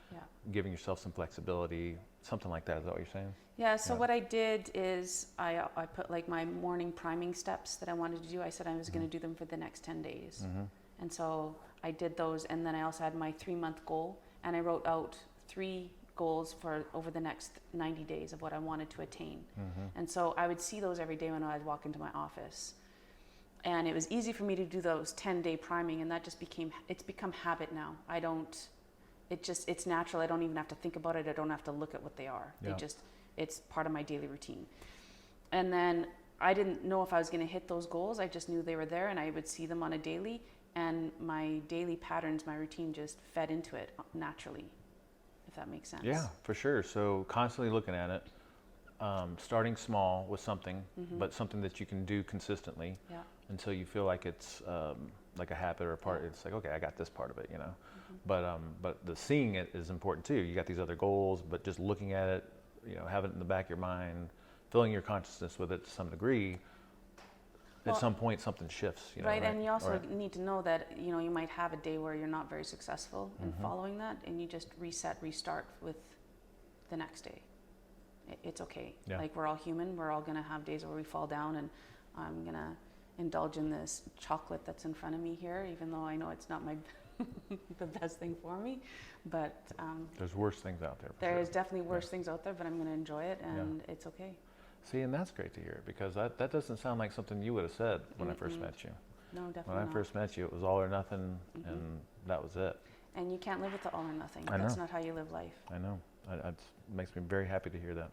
Giving yourself some flexibility, something like that. Is that what you're saying? Yeah, so what I did is I put like my morning priming steps that I wanted to do. I said I was going to do them for the next 10 days. And so I did those, and then I also had my 3-month goal, and I wrote out 3 goals for over the next 90 days of what I wanted to attain. And so I would see those every day when I would walk into my office. And it was easy for me to do those 10-day priming, and that just become habit now. it's natural. I don't even have to think about it. I don't have to look at what they are. Yeah. It's part of my daily routine. And then I didn't know if I was going to hit those goals. I just knew they were there, and I would see them on a daily, and my daily patterns, my routine just fed into it naturally, if that makes sense. Yeah, for sure. So constantly looking at it, starting small with something, but something that you can do consistently until you feel like it's like a habit or a part. It's like, okay, I got this part of it, you know. But the seeing it is important too. You got these other goals, but just looking at it, you know, having it in the back of your mind, filling your consciousness with it to some degree. At some point, something shifts. You know, right, and you also Right. need to know that, you know, you might have a day where you're not very successful in following that, and you just restart with the next day. It's okay. Yeah. Like, we're all human. We're all gonna have days where we fall down, and I'm gonna indulge in this chocolate that's in front of me here, even though I know it's not my the best thing for me. But There's worse things out there. there is definitely worse things out there, but I'm gonna enjoy it, and it's okay. See, and that's great to hear, because that doesn't sound like something you would have said when I first met you. No, definitely When I not. first met you, it was all or nothing, and that was it. And you can't live with the all or nothing. I That's know. not how you live life. I know. It makes me very happy to hear that.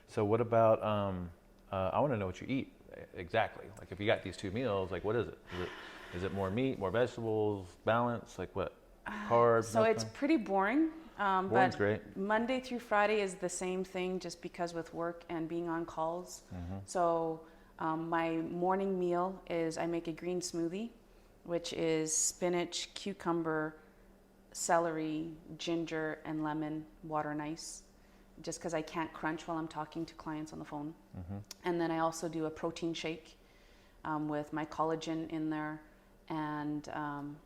So what about, I want to know what you eat exactly. Like, if you got these 2 meals, like, what is it? Is it more meat, more vegetables, balance? Like what? Carbs? So it's pretty boring. Boring's But great. Monday through Friday is the same thing, just because with work and being on calls. Mm-hmm. So my morning meal is I make a green smoothie, which is spinach, cucumber, celery, ginger, and lemon, water and ice, just because I can't crunch while I'm talking to clients on the phone. Mm-hmm. And then I also do a protein shake with my collagen in there. And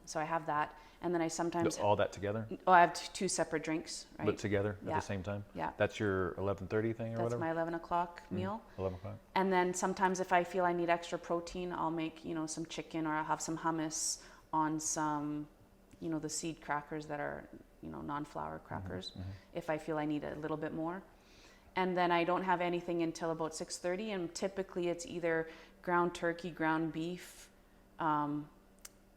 so I have that. And then I sometimes... All that together? I have 2 separate drinks, right? But together at Yeah. the same time? Yeah. That's your 11:30 thing or That's whatever? my 11 o'clock meal. 11 o'clock? And then sometimes if I feel I need extra protein, I'll make, you know, some chicken, or I'll have some hummus on some, you know, the seed crackers that are, you know, non-flour crackers, if I feel I need a little bit more. And then I don't have anything until about 6:30, and typically it's either ground turkey, ground beef,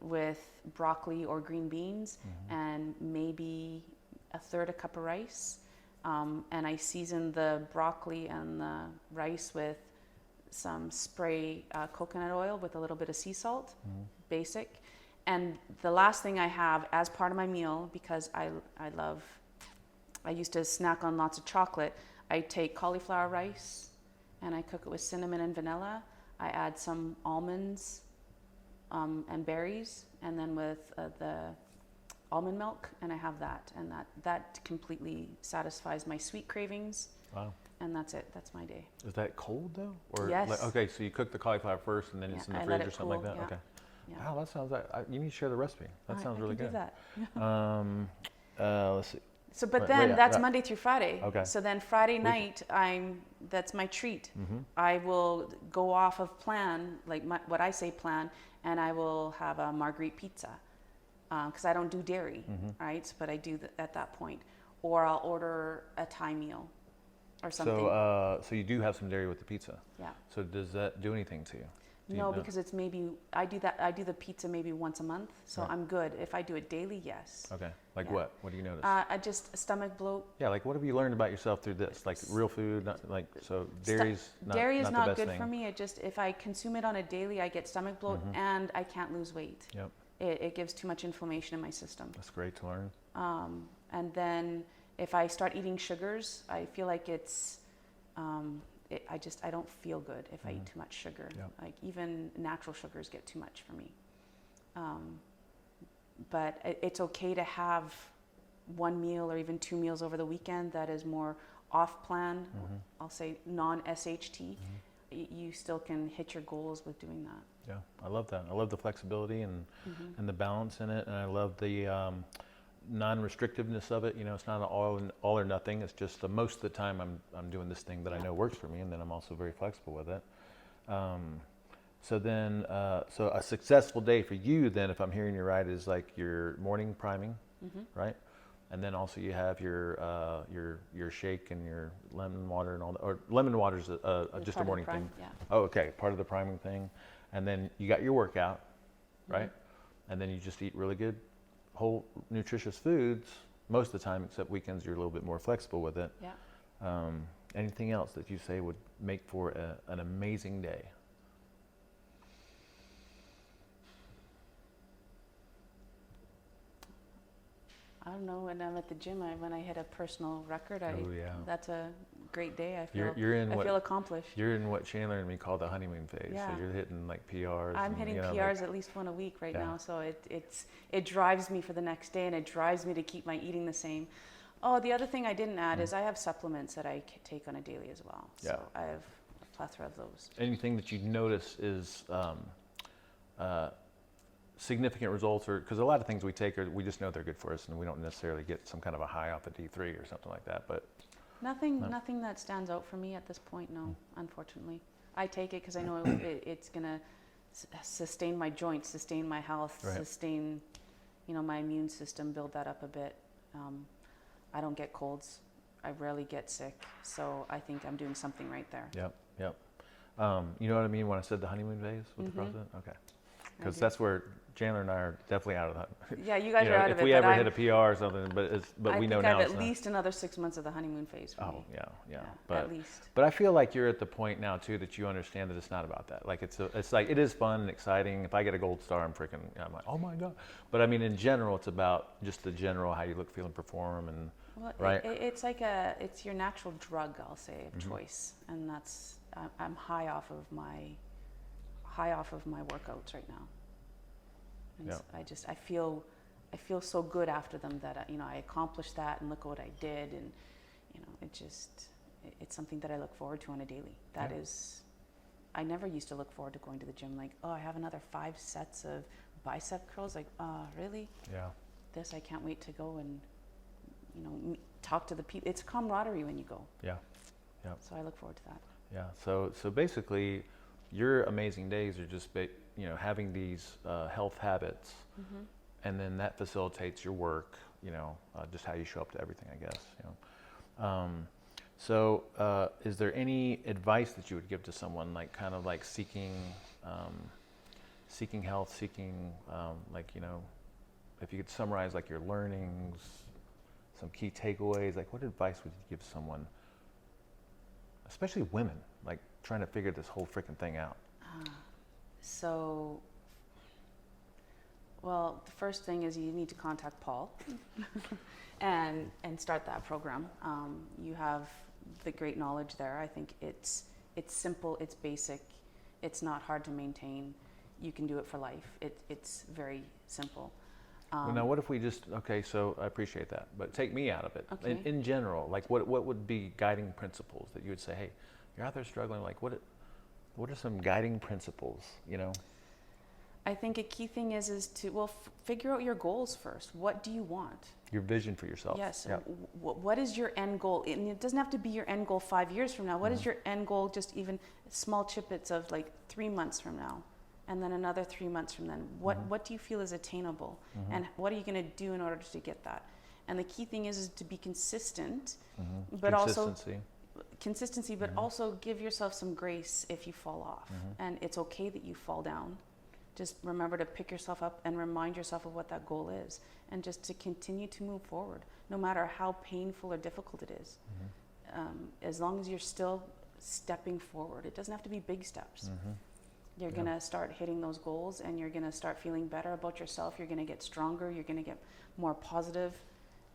with broccoli or green beans, and maybe a third a cup of rice. And I season the broccoli and the rice with some spray coconut oil with a little bit of sea salt, basic. And the last thing I have as part of my meal, because I used to snack on lots of chocolate, I take cauliflower rice and I cook it with cinnamon and vanilla. I add some almonds and berries, and then with the almond milk, and I have that, and that completely satisfies my sweet cravings. Wow. And that's it. That's my day. Is that cold though? Or Yes. Like, okay, so you cook the cauliflower first, and then it's in the I fridge let or it something like cool, that? yeah. Okay. Yeah. Wow, that sounds like, you need to share the recipe. That sounds really I can good. do that. Let's see. So, but Right, then yeah, that's right. Monday through Friday. Okay. So then Friday night, that's my treat. Mm-hmm. I will go off of plan, like what I say plan, and I will have a margherita pizza, because I don't do dairy, right? But I do at that point, or I'll order a Thai meal, or something. So you do have some dairy with the pizza. Yeah. So does that do anything to you? Do you No, know? because it's maybe I do the pizza maybe once a month, so Right. I'm good. If I do it daily, yes. Okay. Like Yeah. what? What do you notice? I just stomach bloat. Yeah, like what have you learned about yourself through this? Like real food, so dairy's not Dairy is not not the best good thing. for me. It just, if I consume it on a daily, I get stomach bloat and I can't lose weight. Yep, It gives too much inflammation in my system. that's great to learn. And then if I start eating sugars, I feel like I don't feel good if I eat too much sugar. Yep. Like even natural sugars get too much for me. But it's okay to have one meal or even 2 meals over the weekend that is more off plan. I'll say non-SHT. You still can hit your goals with doing that. Yeah, I love that. I love the flexibility and the balance in it, and I love the non-restrictiveness of it. You know, it's not an all or nothing. It's just most of the time I'm doing this thing that I know works for me, and then I'm also very flexible with it. So a successful day for you then, if I'm hearing you right, is like your morning priming, right? And then also you have your shake and your lemon water and all that. Or lemon water is just Part a of the morning prime, thing. yeah. Oh, okay, part of the priming thing. And then you got your workout, right? And then you just eat really good, whole, nutritious foods, most of the time, except weekends, you're a little bit more flexible with it. Yeah. Anything else that you say would make for an amazing day? I don't know, when I'm at the gym, when I hit a personal record, yeah. that's a great day. I feel I feel accomplished. You're in what Chandler and me call the honeymoon phase. Yeah. So you're hitting like PRs. I'm hitting PRs at least one a week right now, so it drives me for the next day, and it drives me to keep my eating the same. Oh, the other thing I didn't add is I have supplements that I take on a daily as well. So I have a plethora of those. Anything that you notice is significant results, or because a lot of things we take we just know they're good for us, and we don't necessarily get some kind of a high off of D3 or something like that. But nothing that stands out for me at this point. No, unfortunately, I take it because I know it's gonna sustain my joints, sustain my health, sustain, my immune system, build that up a bit. I don't get colds. I rarely get sick, so I think I'm doing something right there. Yep. You know what I mean when I said the honeymoon phase with the CrossFit? Okay. Because that's where Chandler and I are definitely out of that. Yeah, you guys are out of it. If we ever hit a PR or something, but we know now. I think I have at least another 6 months of the honeymoon phase for me. Yeah. At least. But I feel like you're at the point now too that you understand that it's not about that. Like it's like it is fun and exciting. If I get a gold star, I'm like, oh my god. But I mean, in general, it's about just the general how you look, feel, and perform, and right. It's like it's your natural drug, I'll say, of choice, and that's I'm high off of my workouts right now. And I feel so good after them that I accomplished that, and look what I did, and it's something that I look forward to on a daily. That is, I never used to look forward to going to the gym like, oh, I have another 5 sets of bicep curls, like, oh, really? Yeah. This, I can't wait to go and talk to the people. It's camaraderie when you go. Yeah. So I look forward to that. Yeah. So basically, your amazing days are just having these health habits, and then that facilitates your work. Just how you show up to everything, I guess. So is there any advice that you would give to someone, like kind of like seeking health, if you could summarize like your learnings, some key takeaways, like what advice would you give someone, especially women, like trying to figure this whole freaking thing out? Well, the first thing is you need to contact Paul and start that program. You have the great knowledge there. I think it's simple, it's basic, it's not hard to maintain. You can do it for life. It's very simple. Well, now what if we just, so I appreciate that, but take me out of it. Okay. In general, like what would be guiding principles that you would say, hey, you're out there struggling, like what are some guiding principles, I think a key thing is to figure out your goals first. What do you want? Your vision for yourself. Yes. Yeah. What is your end goal? And it doesn't have to be your end goal 5 years from now. What is your end goal? Just even small chippets of like 3 months from now, and then another 3 months from then. What do you feel is attainable, and what are you going to do in order to get that? And the key thing is to be consistent, but consistency, but also give yourself some grace if you fall off, and it's okay that you fall down. Just remember to pick yourself up and remind yourself of what that goal is, and just to continue to move forward, no matter how painful or difficult it is. As long as you're still stepping forward, it doesn't have to be big steps. You're going to start hitting those goals, and you're going to start feeling better about yourself. You're going to get stronger. You're going to get more positive,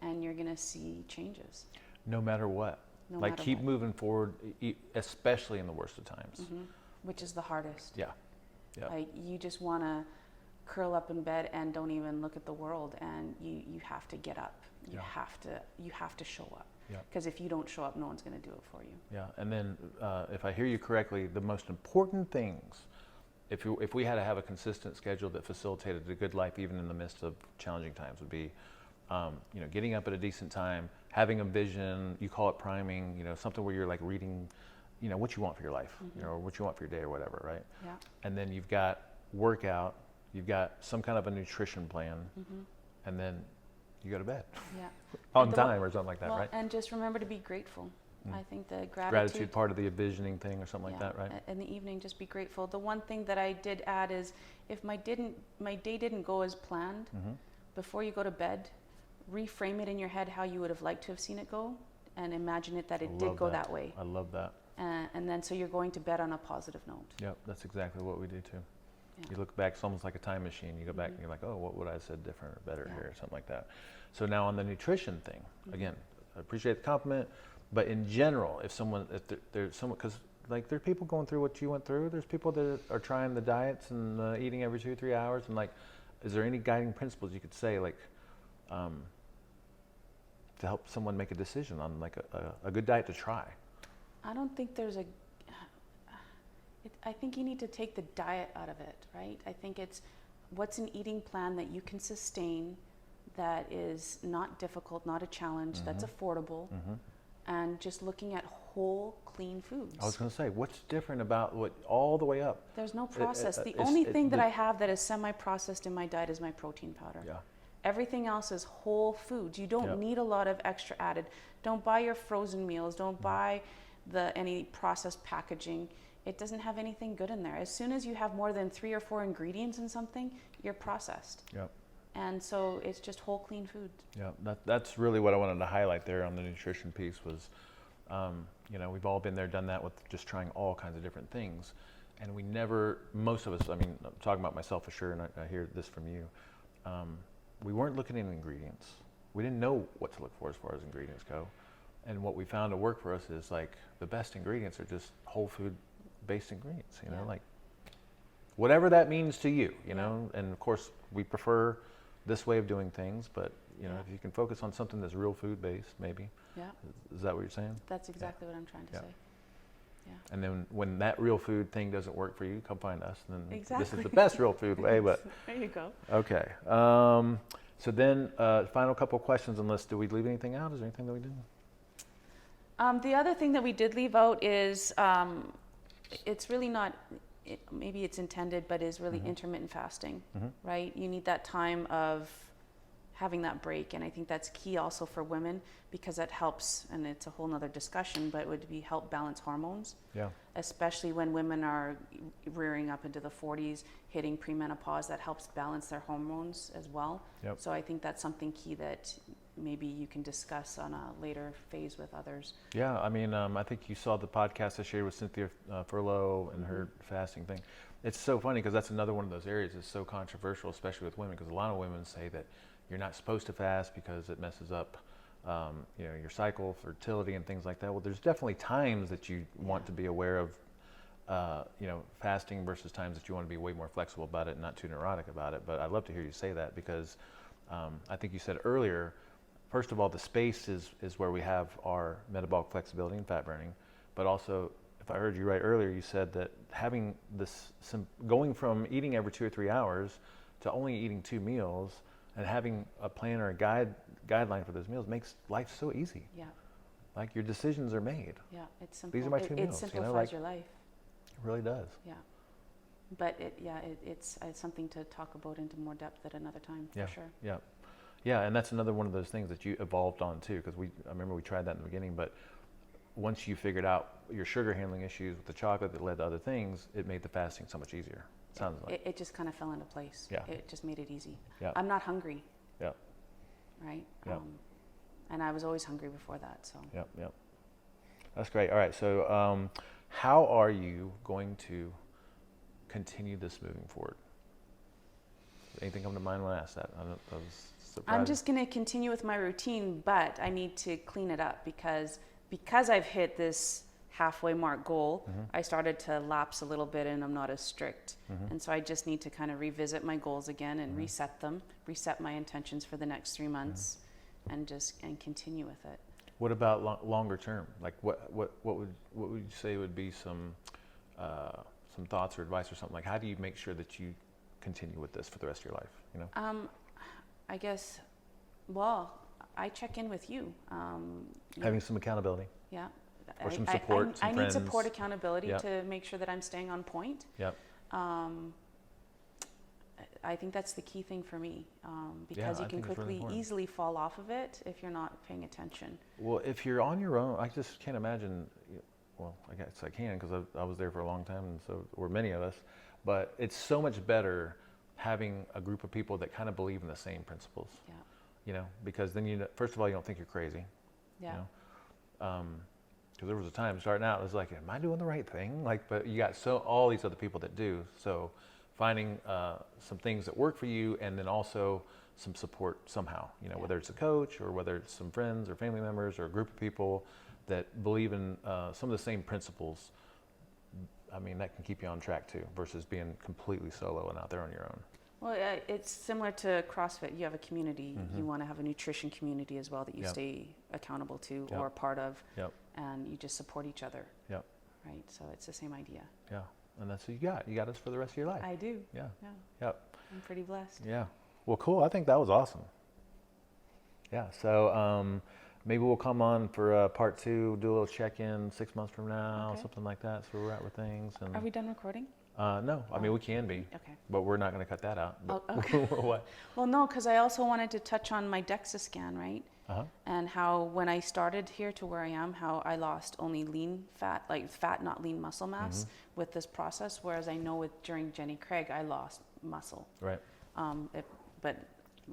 and you're going to see changes. No matter what. Keep moving forward, especially in the worst of times. Which is the hardest. Yeah. Like you just want to curl up in bed and don't even look at the world, and you have to get up. You have to show up. Because if you don't show up, no one's going to do it for you. Yeah, and then if I hear you correctly, the most important things, if we had to have a consistent schedule that facilitated a good life even in the midst of challenging times, would be getting up at a decent time, having a vision, you call it priming, something where you're like reading what you want for your life, or what you want for your day or whatever, right? Yeah. And then you've got workout, you've got some kind of a nutrition plan, and then you go to bed. Yeah. On time or something like that, well, right? And just remember to be grateful. I think the gratitude part of the envisioning thing or something like that, right? In the evening, just be grateful. The one thing that I did add is if my day didn't go as planned, before you go to bed, reframe it in your head how you would have liked to have seen it go, and imagine it that it I did love go that way. I love that. And then so you're going to bed on a positive note. Yep, that's exactly what we do too. Yeah. You look back, it's almost like a time machine. You go back and you're like, oh, what would I have said different or better Yeah. here, or something like that. So now on the nutrition thing, again, I appreciate the compliment, but in general, if there's someone, because like there are people going through what you went through. There's people that are trying the diets and eating every 2 or 3 hours, and like, is there any guiding principles you could say, like, to help someone make a decision on like a good diet to try? I don't think there's I think you need to take the diet out of it, right? I think it's what's an eating plan that you can sustain, that is not difficult, not a challenge, that's affordable, and just looking at whole, clean foods. I was going to say, what's different about what all the way up? There's no process. The only thing that I have that is semi-processed in my diet is my protein powder. Yeah. Everything else is whole foods. You don't need a lot of extra added. Don't buy your frozen meals. Don't buy any processed packaging. It doesn't have anything good in there. As soon as you have more than 3 or 4 ingredients in something, you're processed. Yep. And so it's just whole, clean food. Yeah, that's really what I wanted to highlight there on the nutrition piece was, you know, we've all been there, done that with just trying all kinds of different things. And we never, most of us, I mean, I'm talking about myself for sure, and I hear this from you, we weren't looking at ingredients. We didn't know what to look for as far as ingredients go. And what we found to work for us is like the best ingredients are just whole food based ingredients, you know, like whatever that means to you, you know, and of course we prefer this way of doing things, but you know, if you can focus on something that's real food based, maybe. Yeah. Is that what you're saying? That's exactly what I'm trying to say. Yeah. And then when that real food thing doesn't work for you, come find us. And then Exactly. this is the best real food way, but. There you go. Okay. So then final couple questions, unless, do we leave anything out? Is there anything that we didn't? The other thing that we did leave out is, it's really not, maybe it's intended, but is really intermittent fasting, right? You need that time of having that break. And I think that's key also for women, because that helps, and it's a whole nother discussion, but it would help balance hormones. Yeah. Especially when women are rearing up into the 40s, hitting premenopause, that helps balance their hormones as well. Yep. So I think that's something key that maybe you can discuss on a later phase with others. Yeah, I mean, I think you saw the podcast I shared with Cynthia Furlow and her fasting thing. It's so funny because that's another one of those areas that's so controversial, especially with women, because a lot of women say that you're not supposed to fast because it messes up you know, your cycle, fertility, and things like that. Well, there's definitely times that you want to be aware of, you know, fasting versus times that you want to be way more flexible about it and not too neurotic about it. But I'd love to hear you say that, because I think you said earlier, first of all, the space is where we have our metabolic flexibility and fat burning, but also, if I heard you right earlier, you said that having this, going from eating every 2 or 3 hours to only eating 2 meals and having a plan or a guideline for those meals makes life so easy. Yeah. Like your decisions are made. Yeah, it's simple. These are my 2 meals. It simplifies, you know, like, your life. It really does. Yeah. But it's something to talk about into more depth at another time, for sure. Yeah. Yeah, and that's another one of those things that you evolved on too, because I remember we tried that in the beginning, but once you figured out your sugar handling issues with the chocolate that led to other things, it made the fasting so much easier. Sounds like. It just kind of fell into place. Yeah. It just made it easy. Yeah. I'm not hungry. Yeah. Right? Yeah. And I was always hungry before that, so. Yep, yep. That's great. All right, so how are you going to continue this moving forward? Anything come to mind when I asked that? I'm just going to continue with my routine, but I need to clean it up because I've hit this halfway mark goal, I started to lapse a little bit and I'm not as strict. And so I just need to kind of revisit my goals again and reset them, reset my intentions for the next 3 months and continue with it. What about longer term? Like what would you say would be some thoughts or advice or something? Like, how do you make sure that you continue with this for the rest of your life, you know? I guess, well, I check in with you. Having some accountability. Yeah. Or some support, I need support, accountability to make sure that I'm staying on point. Yep. I think that's the key thing for me, because you can quickly, easily fall off of it if you're not paying attention. Well, if you're on your own, I just can't imagine, well, I guess I can, because I was there for a long time, and so were many of us, but it's so much better having a group of people that kind of believe in the same principles. Yeah. you know, because then first of all, you don't think you're crazy. Yeah. You know? Because there was a time starting out, it was like, am I doing the right thing? Like, but you got all these other people that do. So finding some things that work for you, and then also some support somehow, you know, whether it's a coach or whether it's some friends or family members or a group of people that believe in some of the same principles. I mean, that can keep you on track too, versus being completely solo and out there on your own. Well, it's similar to CrossFit. You have a community. You want to have a nutrition community as well that you stay accountable to or part of, and you just support each other. Yep. Right. So it's the same idea. Yeah, and that's what you got. You got us for the rest of your life. I do. Yeah. Yeah. Yep. I'm pretty blessed. Yeah. Well, cool. I think that was awesome. Yeah. So maybe we'll come on for part 2, do a little check-in 6 months from now, something like that. So we're at with things. And Are we done recording? No, I mean, we can be. Okay. But we're not going to cut that out. Oh, okay. What? Well, no, because I also wanted to touch on my DEXA scan, right? And how when I started here to where I am, how I lost only lean fat, like fat, not lean muscle mass with this process. Whereas I know during Jenny Craig, I lost muscle. Right. But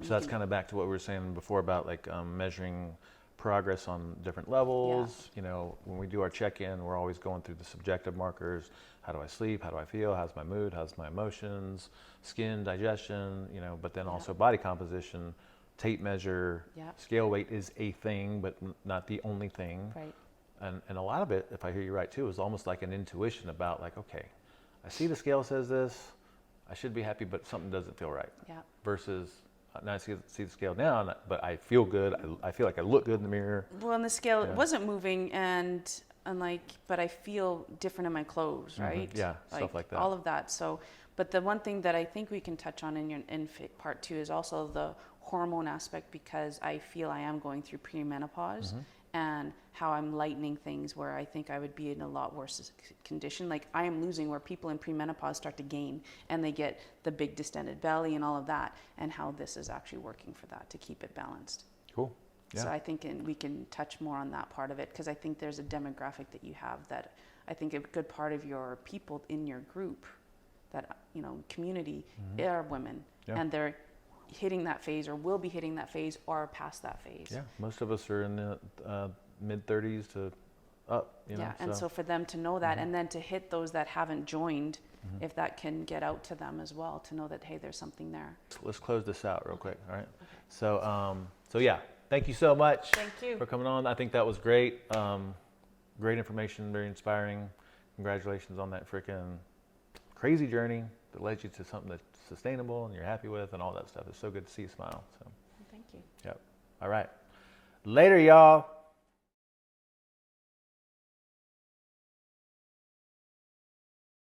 so that's kind of back to what we were saying before about like measuring progress on different levels. You know, when we do our check-in, we're always going through the subjective markers. How do I sleep? How do I feel? How's my mood? How's my emotions? Skin, digestion, you know, but then also body composition, tape measure, scale weight is a thing, but not the only thing. Right. And a lot of it, if I hear you right too, is almost like an intuition about like, okay, I see the scale says this, I should be happy, but something doesn't feel right. Yeah. Versus now I see the scale down, but I feel good. I feel like I look good in the mirror. Well, and the scale wasn't moving, and but I feel different in my clothes, right? Yeah, stuff like that. All of that. So, but the one thing that I think we can touch on in part 2 is also the hormone aspect, because I feel I am going through premenopause and how I'm lightening things where I think I would be in a lot worse condition. Like I am losing where people in premenopause start to gain and they get the big distended belly and all of that, and how this is actually working for that to keep it balanced. Cool. Yeah. So I think we can touch more on that part of it, because I think there's a demographic that you have that I think a good part of your people in your group, that, you know, community, are women, and they're hitting that phase or will be hitting that phase or past that phase. Yeah, most of us are in the mid-30s to up, you know. Yeah, and so for them to know that, and then to hit those that haven't joined, if that can get out to them as well, to know that, hey, there's something there. Let's close this out real quick, all right? So, so yeah, thank you so much for coming on. I think that was great. Great information, very inspiring. Congratulations on that freaking crazy journey that led you to something that's sustainable and you're happy with and all that stuff. It's so good to see you smile. So Thank you. Yep. All right. Later, y'all.